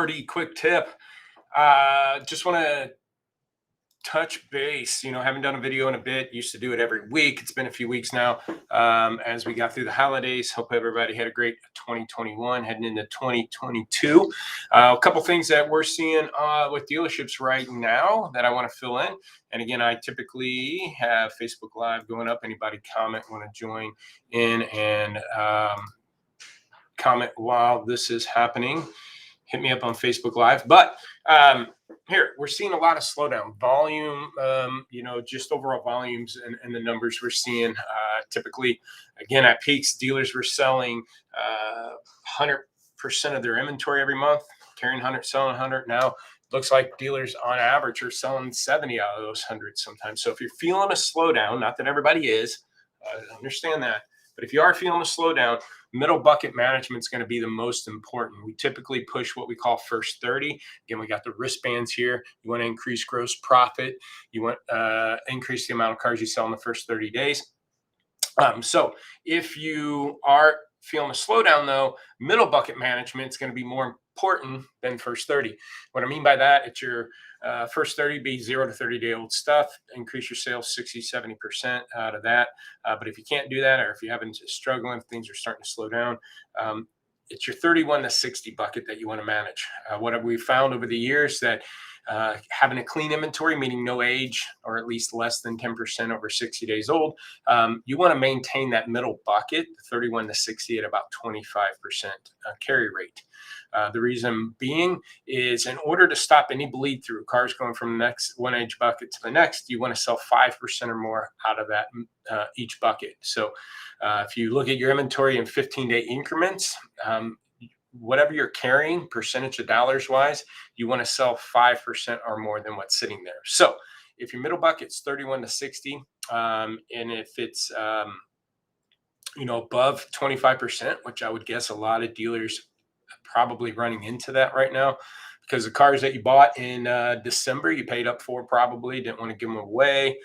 Marty, quick tip. Just want to touch base. Haven't done a video in a bit. Used to do it every week. It's been a few weeks now as we got through the holidays. Hope everybody had a great 2021 heading into 2022. A couple things that we're seeing with dealerships right now that I want to fill in. And again, I typically have Facebook Live going up. Anybody comment, want to join in and comment while this is happening, hit me up on Facebook Live. But here, we're seeing a lot of slowdown volume, just overall volumes and the numbers we're seeing. Typically, again, at peaks, dealers were selling 100% of their inventory every month, carrying 100, selling 100. Now, looks like dealers on average are selling 70 out of those 100 sometimes. So if you're feeling a slowdown, not that everybody is, understand that. But if you are feeling a slowdown, middle bucket management is going to be the most important. We typically push what we call first 30. Again, we got the wristbands here. You want to increase gross profit. You want increase the amount of cars you sell in the first 30 days. So if you are feeling a slowdown, though, middle bucket management is going to be more important than first 30. What I mean by that, it's your first 30 be 0 to 30-day old stuff. Increase your sales 60-70% out of that. But if you can't do that, or if you're having struggling, if things are starting to slow down, it's your 31 to 60 bucket that you want to manage. What have we found over the years that having a clean inventory, meaning no age or at least less than 10% over 60 days old, you want to maintain that middle bucket, 31 to 60 at about 25% carry rate. The reason being is in order to stop any bleed through cars going from the next one age bucket to the next, you want to sell 5% or more out of that each bucket. So if you look at your inventory in 15-day increments, whatever you're carrying, percentage of dollars wise, you want to sell 5% or more than what's sitting there. So if your middle bucket's 31 to 60, and if it's above 25%, which I would guess a lot of dealers probably running into that right now, because the cars that you bought in December, you paid up for, probably didn't want to give them away.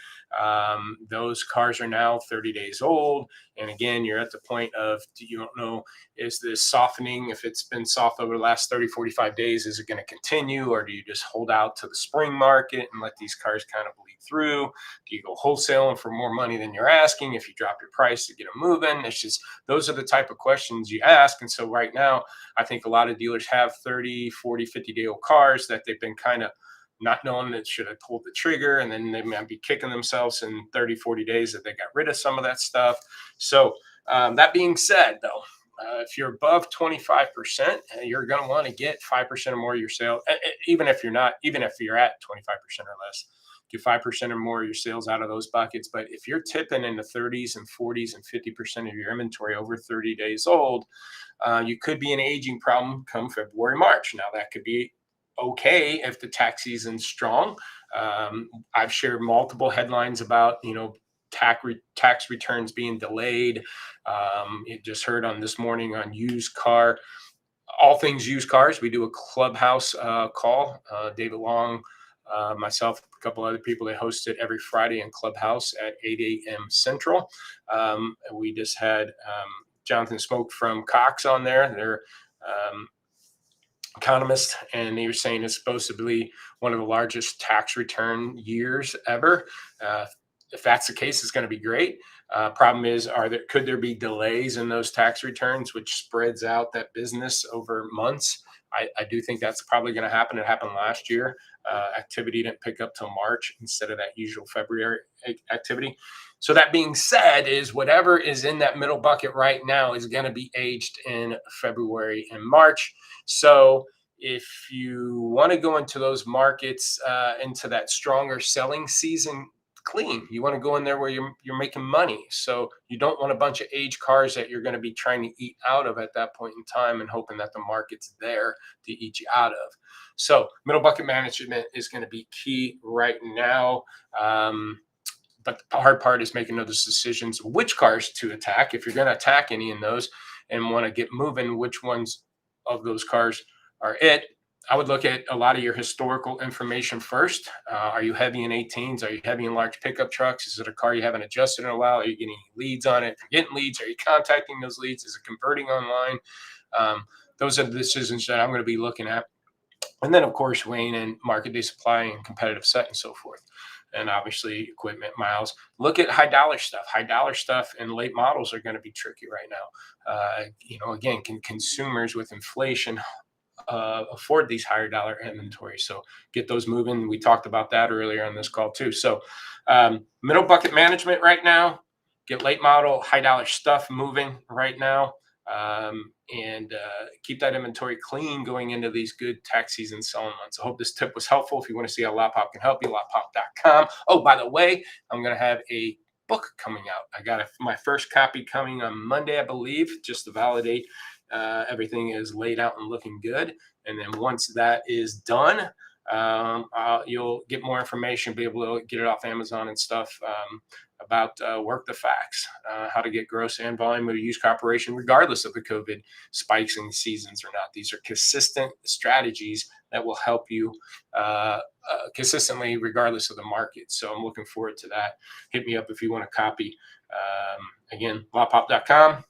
Those cars are now 30 days old. And again, you're at the point of, you don't know, is this softening? If it's been soft over the last 30, 45 days, is it going to continue? Or do you just hold out to the spring market and let these cars kind of bleed through? Do you go wholesaling for more money than you're asking if you drop your price to get them moving? It's just, those are the type of questions you ask. And so right now, I think a lot of dealers have 30, 40, 50-day-old cars that they've been kind of not knowing that should have pulled the trigger, and then they might be kicking themselves in 30, 40 days that they got rid of some of that stuff. So that being said, though, if you're above 25%, you're going to want to get 5% or more of your sales, even if you're at 25% or less. Do 5% or more of your sales out of those buckets. But if you're tipping in the 30s and 40s and 50% of your inventory over 30 days old, you could be an aging problem come February, March. Now, that could be okay if the tax season's strong. I've shared multiple headlines about, tax returns being delayed. You just heard on this morning on used car, all things used cars. We do a clubhouse call. David Long, myself, a couple other people, they host it every Friday in Clubhouse at 8 a.m. Central. We just had Jonathan Smoke from Cox on there. They're economist, and he was saying it's supposed to be one of the largest tax return years ever. If that's the case, it's going to be great. Problem is, could there be delays in those tax returns, which spreads out that business over months? I do think that's probably going to happen. It happened last year. Activity didn't pick up till March instead of that usual February activity. So that being said, is whatever is in that middle bucket right now is going to be aged in February and March. So if you want to go into those markets, into that stronger selling season clean, you want to go in there where you're making money. So you don't want a bunch of aged cars that you're going to be trying to eat out of at that point in time and hoping that the market's there to eat you out of. So middle bucket management is going to be key right now. But the hard part is making those decisions, which cars to attack. If you're going to attack any of those and want to get moving, which ones of those cars are it? I would look at a lot of your historical information first. Are you heavy in 18s? Are you heavy in large pickup trucks? Is it a car you haven't adjusted in a while? Are you getting leads on it? If you're getting leads, are you contacting those leads? Is it converting online? Those are the decisions that I'm going to be looking at. And then, of course, weighing in market day supply and competitive set and so forth. And obviously, equipment miles. Look at high dollar stuff. High dollar stuff and late models are going to be tricky right now. Again, can consumers with inflation afford these higher dollar inventories? So get those moving. We talked about that earlier on this call too. So middle bucket management right now. Get late model, high dollar stuff moving right now, and keep that inventory clean going into these good tax season selling months. I hope this tip was helpful. If you want to see how Lotpop can help you, lotpop.com. Oh, by the way, I'm going to have a book coming out. I got my first copy coming on Monday, I believe, just to validate everything is laid out and looking good. And then once that is done, you'll get more information, be able to get it off Amazon and stuff, about work the facts, how to get gross and volume of a used car operation, regardless of the COVID spikes in seasons or not. These are consistent strategies that will help you consistently, regardless of the market. So I'm looking forward to that. Hit me up if you want a copy. Again, lotpop.com.